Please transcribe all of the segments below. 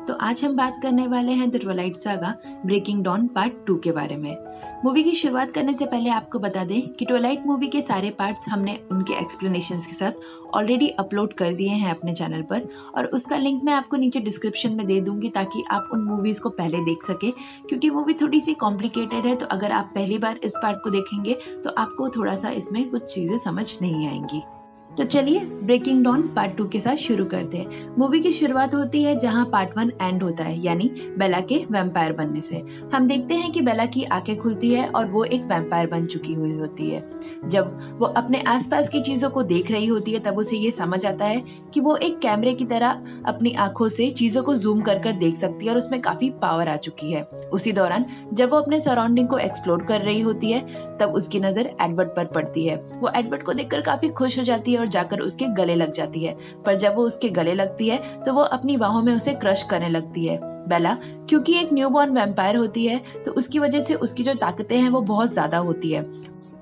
तो आज हम बात करने वाले हैं the Twilight Saga Breaking Dawn part 2 के बारे में। मूवी की शुरुआत करने से पहले आपको बता दें कि ट्विलाइट मूवी के सारे पार्ट्स हमने उनके एक्सप्लेनेशंस के साथ ऑलरेडी अपलोड कर दिए हैं अपने चैनल पर, और उसका लिंक मैं आपको नीचे डिस्क्रिप्शन में दे दूंगी ताकि आप उन मूवीज़ को पहले देख सके, क्योंकि मूवी थोड़ी सी कॉम्प्लिकेटेड है। तो अगर आप पहली बार इस पार्ट को देखेंगे तो आपको थोड़ा सा इसमें कुछ चीज़ें समझ नहीं आएंगी। तो चलिए ब्रेकिंग डॉन पार्ट 2 के साथ शुरू करते हैं। मूवी की शुरुआत होती है जहां पार्ट 1 एंड होता है, यानी बेला के वैम्पायर बनने से। हम देखते हैं कि बेला की आंखें खुलती है और वो एक वैम्पायर बन चुकी हुई होती है। जब वो अपने आसपास की चीजों को देख रही होती है तब उसे ये समझ आता है कि वो एक कैमरे की तरह अपनी आंखों से चीजों को जूम कर कर देख सकती है और उसमें काफी पावर आ चुकी है। उसी दौरान जब वो अपने सराउंडिंग को एक्सप्लोर कर रही होती है तब उसकी नजर एडवर्ड पर पड़ती है। वो एडवर्ड को देखकर काफी खुश हो जाती है और जाकर उसके गले लग जाती है, पर जब वो उसके गले लगती है तो वो अपनी बाहों में उसे क्रश करने लगती है। बेला क्योंकि एक न्यूबॉर्न वैम्पायर होती है तो उसकी वजह से उसकी जो ताकतें हैं वो बहुत ज्यादा होती है,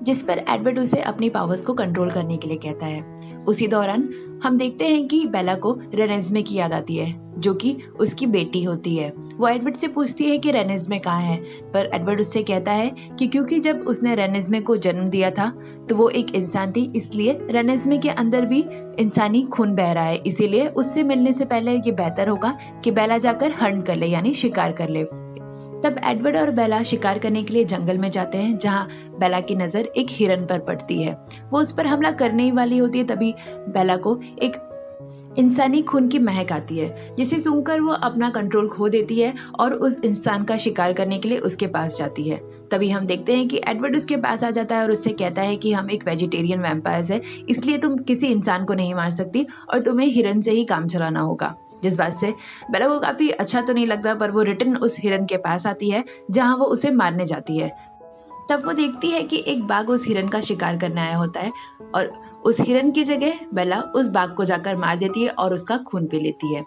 जिस पर एडवर्ड उसे अपनी पावर्स को कंट्रोल करने के लिए कहता है। उसी दौरान हम देखते हैं कि बेला को रेनेज़्मे की याद आती है, जो कि उसकी बेटी होती है। वो एडवर्ड से पूछती है कि रेनेज़्मे कहाँ है, पर एडवर्ड उससे कहता है कि क्योंकि जब उसने रेनेज़्मे को जन्म दिया था तो वो एक इंसान थी, इसलिए रेनेज़्मे के अंदर भी इंसानी खून बह रहा है, इसीलिए उससे मिलने से पहले ये बेहतर होगा कि बेला जाकर हंट कर ले, यानी शिकार कर ले। तब एडवर्ड और बेला शिकार करने के लिए जंगल में जाते हैं, जहां बेला की नजर एक हिरन पर पड़ती है। वो उस पर हमला करने ही वाली होती है, तभी बेला को एक इंसानी खून की महक आती है, जिसे सूंघकर वो अपना कंट्रोल खो देती है और उस इंसान का शिकार करने के लिए उसके पास जाती है। तभी हम देखते हैं कि एडवर्ड उसके पास आ जाता है और उससे कहता है कि हम एक वेजिटेरियन वैम्पायर्स है, इसलिए तुम किसी इंसान को नहीं मार सकती और तुम्हें हिरन से ही काम चलाना होगा। जिस बात से बेला को काफी अच्छा तो नहीं लगता, पर वो रिटर्न उस हिरन के पास आती है जहां वो उसे मारने जाती है। तब वो देखती है कि एक बाघ उस हिरन का शिकार करने आया होता है और उस हिरन की जगह बेला उस बाघ को जाकर मार देती है और उसका खून पी लेती है।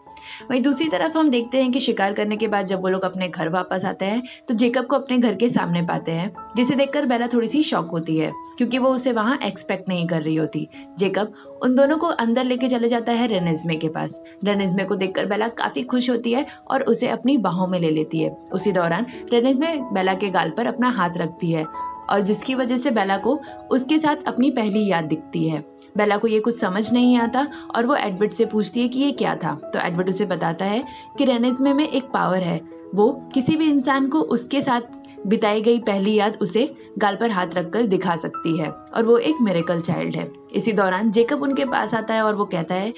वहीं दूसरी तरफ हम देखते हैं कि शिकार करने के बाद जब वो लोग अपने घर वापस आते हैं तो जेकब को अपने घर के सामने पाते हैं, जिसे देखकर बेला थोड़ी सी शॉक होती है क्योंकि वो उसे वहां एक्सपेक्ट नहीं कर रही होती। जेकब उन दोनों को अंदर लेके चले जाता है रेनेज़्मे के पास। रेनेज़्मे को देखकर बेला काफी खुश होती है और उसे अपनी बाहों में ले लेती है। उसी दौरान रेनेज़्मे बेला के गाल पर अपना हाथ रखती है और जिसकी वजह से बेला को उसके साथ अपनी पहली याद दिखती है। बेला को ये कुछ समझ नहीं आता और वो एडवर्ड से पूछती है कि ये क्या था, तो एडवर्ड उसे बताता है कि रेनेज़्मे में एक पावर है, वो किसी भी इंसान को उसके साथ बिताई गई पहली याद उसे गाल पर हाथ रखकर दिखा सकती है और वो एक मिरेकल चाइल्ड है। इसी दौरान जेकब उनके पास आता है और वो कहता है,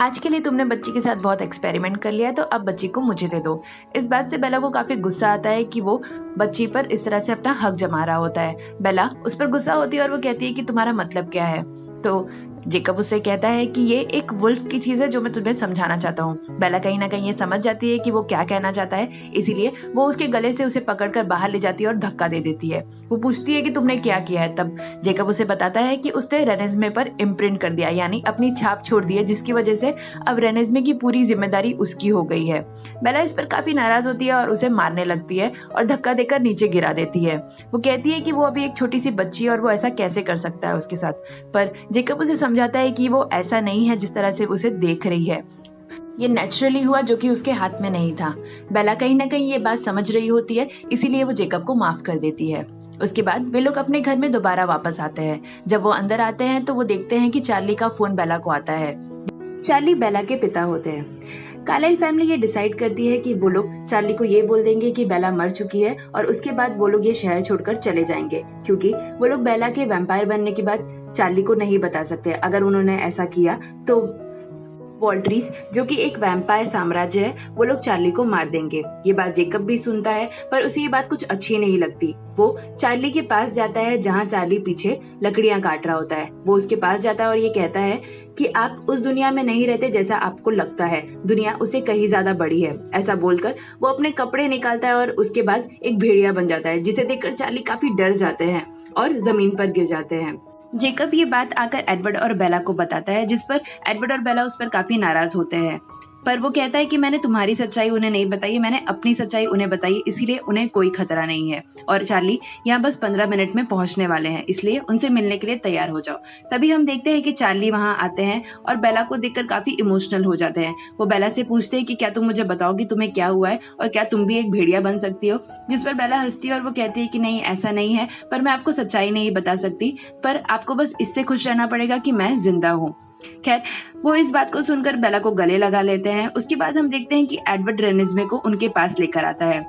आज के लिए तुमने बच्ची के साथ बहुत एक्सपेरिमेंट कर लिया है, तो अब बच्ची को मुझे दे दो। इस बात से बेला को काफी गुस्सा आता है कि वो बच्ची पर इस तरह से अपना हक जमा रहा होता है। बेला उस पर गुस्सा होती है और वो कहती है कि तुम्हारा मतलब क्या है। तो जेकब उससे कहता है कि ये एक वुल्फ की चीज है जो मैं तुम्हें समझाना चाहता हूँ। बेला कहीं ना कहीं ये समझ जाती है कि वो क्या कहना चाहता है, इसीलिए वो उसके गले से उसे पकड़कर बाहर ले जाती है और धक्का दे देती है। वो पूछती है कि तुमने क्या किया है। तब जेकब उसे बताता है कि उसने रेनेज़्मे पर इम्प्रिंट कर दिया, यानी अपनी छाप छोड़ दी है, जिसकी वजह से अब रेनेज़्मे की पूरी जिम्मेदारी उसकी हो गई है। बेला इस पर काफी नाराज होती है और उसे मारने लगती है और धक्का देकर नीचे गिरा देती है। वो कहती है कि वो अभी एक छोटी सी बच्ची है और वो ऐसा कैसे कर सकता है उसके साथ, पर जेकब उसे समझाता है कि वो ऐसा नहीं है जिस तरह से उसे देख रही है, ये नेचुरली हुआ जो कि उसके हाथ में नहीं था। बेला कहीं ना कहीं ये बात समझ रही होती है, इसीलिए वो जेकब को माफ कर देती है। उसके बाद वे लोग अपने घर में दोबारा वापस आते हैं। जब वो अंदर आते हैं तो वो देखते हैं कि चार्ली का फोन बेला को आता है। चार्ली बेला के पिता होते हैं। कार्लाइल फैमिली ये डिसाइड करती है कि वो लोग चार्ली को ये बोल देंगे कि बेला मर चुकी है और उसके बाद वो लोग ये शहर छोड़कर चले जाएंगे, क्योंकि वो लोग बेला के वैम्पायर बनने की बात चार्ली को नहीं बता सकते। अगर उन्होंने ऐसा किया तो वॉल्ट्रीज, जो कि एक वैम्पायर साम्राज्य है, वो लोग चार्ली को मार देंगे। ये बात जेकब भी सुनता है, पर उसे ये बात कुछ अच्छी नहीं लगती। वो चार्ली के पास जाता है जहाँ चार्ली पीछे लकड़ियां काट रहा होता है। वो उसके पास जाता है और ये कहता है कि आप उस दुनिया में नहीं रहते जैसा आपको लगता है, दुनिया उससे कहीं ज्यादा बड़ी है। ऐसा बोलकर वो अपने कपड़े निकालता है और उसके बाद एक भेड़िया बन जाता है, जिसे देखकर चार्ली काफी डर जाते हैं और जमीन पर गिर जाते हैं। जेकब ये बात आकर एडवर्ड और बेला को बताता है, जिस पर एडवर्ड और बेला उस पर काफी नाराज होते हैं। पर वो कहता है कि मैंने तुम्हारी सच्चाई उन्हें नहीं बताई, मैंने अपनी सच्चाई उन्हें बताई, इसीलिए उन्हें कोई खतरा नहीं है और चार्ली यहाँ बस 15 मिनट में पहुंचने वाले हैं, इसलिए उनसे मिलने के लिए तैयार हो जाओ। तभी हम देखते हैं कि चार्ली वहां आते हैं और बेला को देखकर काफी इमोशनल हो जाते हैं। वो बेला से पूछते हैं कि क्या तुम मुझे बताओगी तुम्हें क्या हुआ है और क्या तुम भी एक भेड़िया बन सकती हो, जिस पर बेला हंसती है और वो कहती है कि नहीं ऐसा नहीं है, पर मैं आपको सच्चाई नहीं बता सकती, पर आपको बस इससे खुश रहना पड़ेगा कि मैं जिंदा हूँ। खैर वो इस बात को सुनकर बेला को गले लगा लेते हैं। उसके बाद हम देखते हैं कि एडवर्ड रेनिस्मे को उनके पास लेकर आता है।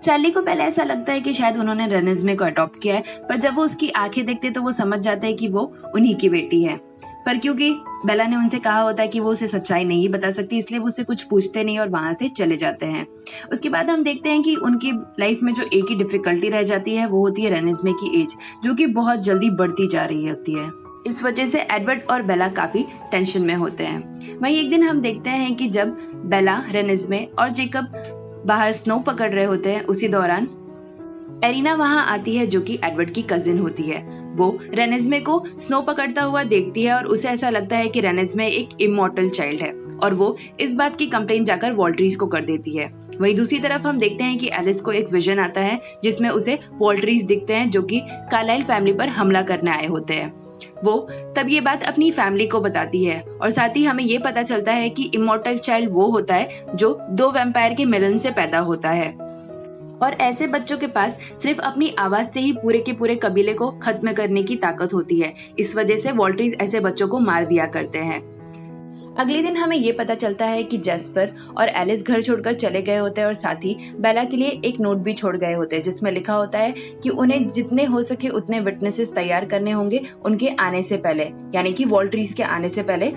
चार्ली को पहले ऐसा लगता है कि शायद उन्होंने रेनिस्मे को अडॉप्ट किया है, पर जब वो उसकी आंखें देखते तो वो समझ जाते हैं कि वो उन्हीं की बेटी है। पर क्योंकि बेला ने उनसे कहा होता है कि वो उसे सच्चाई नहीं बता सकती, इसलिए वो उससे कुछ पूछते नहीं और वहां से चले जाते हैं। उसके बाद हम देखते हैं कि उनकी लाइफ में जो एक ही डिफिकल्टी रह जाती है वो होती है रेनिस्मे की एज, जो कि बहुत जल्दी बढ़ती जा रही होती है। इस वजह से एडवर्ड और बेला काफी टेंशन में होते हैं। वहीं एक दिन हम देखते हैं कि जब बेला, रेनिस्मे और जेकब बाहर स्नो पकड़ रहे होते हैं, उसी दौरान एरिना वहां आती है जो कि एडवर्ड की कजिन होती है। वो रेनिस्मे को स्नो पकड़ता हुआ देखती है और उसे ऐसा लगता है कि रेनिस्मे एक इमॉर्टल चाइल्ड है और वो इस बात की कंप्लेन जाकर वॉल्ट्रीज को कर देती है। वहीं दूसरी तरफ हम देखते हैं कि एलिस को एक विजन आता है जिसमें उसे वॉल्ट्रीज दिखते हैं जो कि कार्लाइल फैमिली पर हमला करने आए होते हैं। वो तब ये बात अपनी फैमिली को बताती है और साथ ही हमें ये पता चलता है कि इमॉर्टल चाइल्ड वो होता है जो 2 वैम्पायर के मिलन से पैदा होता है और ऐसे बच्चों के पास सिर्फ अपनी आवाज से ही पूरे के पूरे कबीले को खत्म करने की ताकत होती है। इस वजह से वॉल्ट्रीज ऐसे बच्चों को मार दिया करते हैं। अगले दिन हमें ये पता चलता है कि जैस्पर और एलिस घर छोड़कर चले गए होते हैं और साथ ही बेला के लिए एक नोट भी छोड़ गए होते हैं जिसमें लिखा होता है कि उन्हें जितने हो सके उतने विटनेसेस तैयार करने होंगे उनके आने से पहले, यानी कि वॉल्ट्रीज के आने से पहले।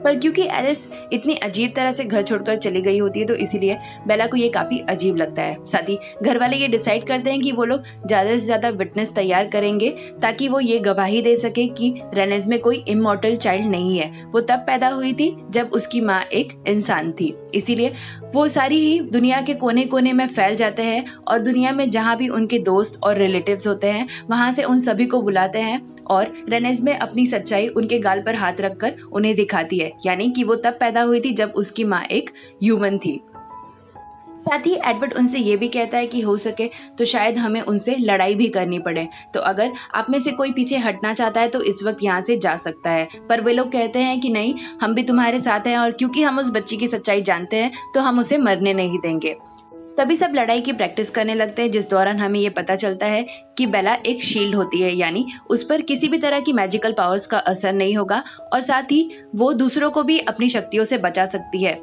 पर क्योंकि एलिस इतनी अजीब तरह से घर छोड़कर चली गई होती है तो इसीलिए बेला को ये काफी अजीब लगता है। साथ ही घर वाले ये डिसाइड करते हैं कि वो लोग ज्यादा से ज्यादा विटनेस तैयार करेंगे ताकि वो ये गवाही दे सके कि रेनिस्मे कोई इमॉर्टल चाइल्ड नहीं है, वो तब पैदा हुई थी जब उसकी माँ एक इंसान थी। इसीलिए वो सारी ही दुनिया के कोने कोने में फैल जाते हैं और दुनिया में जहाँ भी उनके दोस्त और रिलेटिव्स होते हैं वहां से उन सभी को बुलाते हैं और रेनिस्मे अपनी सच्चाई उनके गाल पर हाथ रखकर उन्हें दिखाती है, यानी कि वो तब पैदा हुई थी जब उसकी माँ एक ह्यूमन थी। साथ ही एडवर्ड उनसे ये भी कहता है कि हो सके तो शायद हमें उनसे लड़ाई भी करनी पड़े, तो अगर आप में से कोई पीछे हटना चाहता है तो इस वक्त यहाँ से जा सकता है। पर वे लोग कहते हैं कि नहीं, हम भी तुम्हारे साथ हैं और क्योंकि हम उस बच्ची की सच्चाई जानते हैं तो हम उसे मरने नहीं देंगे। तभी सब लड़ाई की प्रैक्टिस करने लगते हैं, जिस दौरान हमें ये पता चलता है कि बेला एक शील्ड होती है, यानी उस पर किसी भी तरह की मैजिकल पावर्स का असर नहीं होगा और साथ ही वो दूसरों को भी अपनी शक्तियों से बचा सकती है।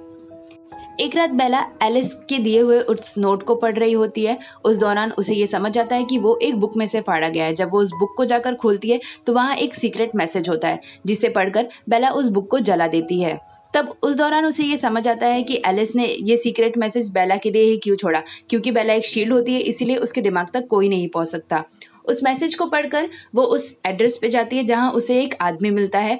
एक रात बेला एलिस के दिए हुए उस नोट को पढ़ रही होती है। उस दौरान उसे ये समझ आता है कि वो एक बुक में से फाड़ा गया है। जब वो उस बुक को जाकर खोलती है तो वहाँ एक सीक्रेट मैसेज होता है जिसे पढ़कर बेला उस बुक को जला देती है। तब उस दौरान उसे ये समझ आता है कि एलिस ने ये सीक्रेट मैसेज बेला के लिए ही क्यों छोड़ा, क्योंकि बेला एक शील्ड होती है इसीलिए उसके दिमाग तक कोई नहीं पहुंच सकता। उस मैसेज को पढ़कर वो उस एड्रेस पे जाती है जहां उसे एक आदमी मिलता है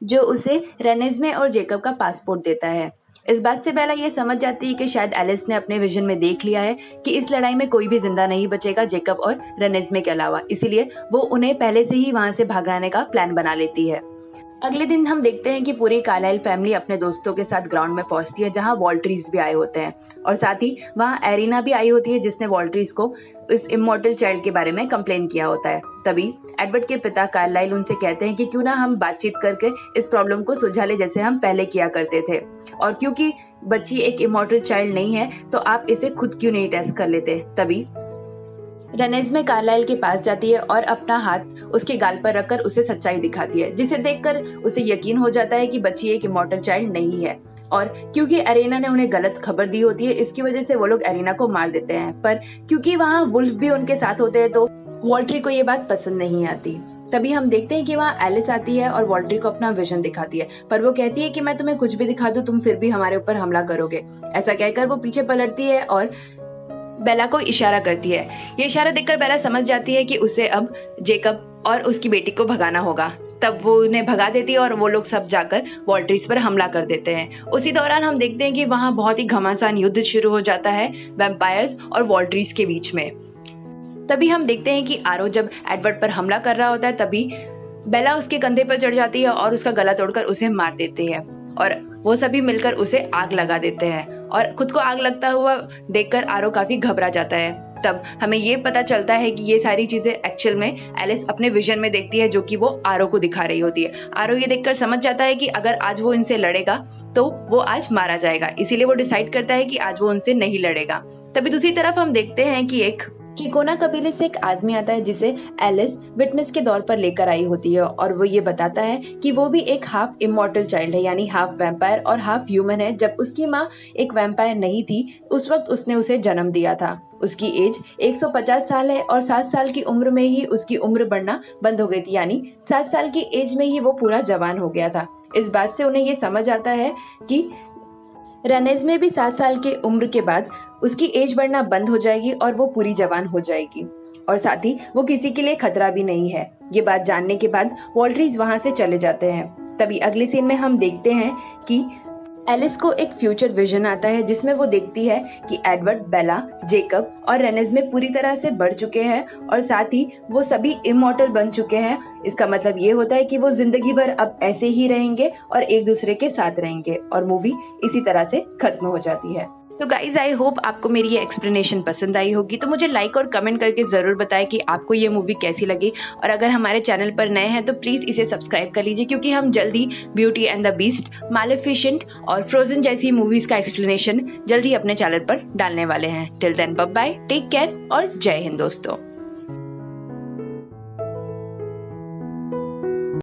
जो उसे रेनिस्मे और जेकब का पासपोर्ट देता है। इस बात से बेला ये समझ जाती है कि शायद एलिस ने अपने विजन में देख लिया है कि इस लड़ाई में कोई भी जिंदा नहीं बचेगा जेकब और रेनिस्मे के अलावा, इसीलिए वो उन्हें पहले से ही वहां से भागने का प्लान बना लेती है। अगले दिन हम देखते हैं कि पूरी कार्लाइल फैमिली अपने दोस्तों के साथ ग्राउंड में पहुंचती है जहां वॉल्ट्रीज भी आए होते हैं और साथ ही वहां एरिना भी आई होती है जिसने वॉल्ट्रीज को इस इमॉर्टल चाइल्ड के बारे में कंप्लेन किया होता है। तभी एडवर्ड के पिता कार्लाइल उनसे कहते हैं कि क्यों ना हम बातचीत करके इस प्रॉब्लम को सुलझा ले जैसे हम पहले किया करते थे, और क्योंकि बच्ची एक इमॉर्टल चाइल्ड नहीं है तो आप इसे खुद क्यों नहीं टेस्ट कर लेते। तभी रेनिस्मे कार्लाइल के पास जाती है और अपना हाथ उसके गाल पर रखकर उसे सच्चाई दिखाती है, जिसे देखकर उसे यकीन हो जाता है कि बच्ची एक इमॉर्टल चाइल्ड नहीं है। और क्योंकि एरिना ने उन्हें गलत खबर दी होती है इसकी वजह से वो लोग एरिना को मार देते हैं, पर क्योंकि वहाँ वुल्फ भी उनके साथ होते हैं तो वॉल्ट्री को ये बात पसंद नहीं आती। तभी हम देखते हैं कि वहाँ एलिस आती है और वॉल्ट्री को अपना विजन दिखाती है, पर वो कहती है कि मैं तुम्हें कुछ भी दिखा दूं तुम फिर भी हमारे ऊपर हमला करोगे। ऐसा कहकर वो पीछे पलटती है और बेला को इशारा करती है। ये इशारा देखकर बेला समझ जाती है कि उसे अब जेकब और उसकी बेटी को भगाना होगा। तब वो उन्हें भगा देती है और वो लोग सब जाकर वॉल्ट्रीज पर हमला कर देते हैं। उसी दौरान हम देखते हैं कि वहाँ बहुत ही घमासान युद्ध शुरू हो जाता है वैम्पायर्स और वॉल्ट्रीज के बीच में। तभी हम देखते हैं कि आरो जब एडवर्ड पर हमला कर रहा होता है तभी बेला उसके कंधे पर चढ़ जाती है और उसका गला तोड़कर उसे मार देती है और वो सभी मिलकर उसे आग लगा देते हैं और खुद को आग लगता हुआ देखकर आरो काफी घबरा जाता है। तब हमें ये पता चलता है कि ये सारी चीजें एक्चुअल में एलिस अपने विजन में देखती है, जो कि वो आरो को दिखा रही होती है। आरो ये देखकर समझ जाता है कि अगर आज वो इनसे लड़ेगा तो वो आज मारा जाएगा, इसीलिए वो डिसाइड करता है कि आज वो उनसे नहीं लड़ेगा। तभी दूसरी तरफ हम देखते हैं कि एक ट्रिकोना कबीले से एक आदमी आता है जिसे एलिस विटनेस के दौर पर लेकर आई होती है और वो ये बताता है कि वो भी एक हाफ इमॉर्टल चाइल्ड है, यानी हाफ वैम्पायर और हाफ ह्यूमन है। जब उसकी माँ एक वैम्पायर नहीं थी उस वक्त उसने उसे जन्म दिया था। उसकी एज 150 साल है और 7 साल की उम्र में ही उसकी उम्र बढ़ना बंद हो गई थी, यानी 7 साल की एज में ही वो पूरा जवान हो गया था। इस बात से उन्हें ये समझ आता है कि रेनेज में भी 7 साल के उम्र के बाद उसकी एज बढ़ना बंद हो जाएगी और वो पूरी जवान हो जाएगी और साथ ही वो किसी के लिए खतरा भी नहीं है। ये बात जानने के बाद वॉल्ट्रीज वहां से चले जाते हैं। तभी अगले सीन में हम देखते हैं कि एलिस को एक फ्यूचर विजन आता है जिसमें वो देखती है कि एडवर्ड, बेला, जेकब और रेनेज में पूरी तरह से बढ़ चुके हैं और साथ ही वो सभी इमॉर्टल बन चुके हैं। इसका मतलब ये होता है कि वो जिंदगी भर अब ऐसे ही रहेंगे और एक दूसरे के साथ रहेंगे और मूवी इसी तरह से खत्म हो जाती है। तो गाइज आई होप आपको मेरी ये एक्सप्लेनेशन पसंद आई होगी। तो मुझे लाइक और कमेंट करके ज़रूर बताएं कि आपको ये मूवी कैसी लगी और अगर हमारे चैनल पर नए हैं तो प्लीज़ इसे सब्सक्राइब कर लीजिए, क्योंकि हम जल्दी ब्यूटी एंड द बीस्ट, मालेफिसेंट और फ्रोजन जैसी मूवीज़ का एक्सप्लेनेशन जल्दी अपने चैनल पर डालने वाले हैं। Till then bye bye, take care और जय हिंद दोस्तों।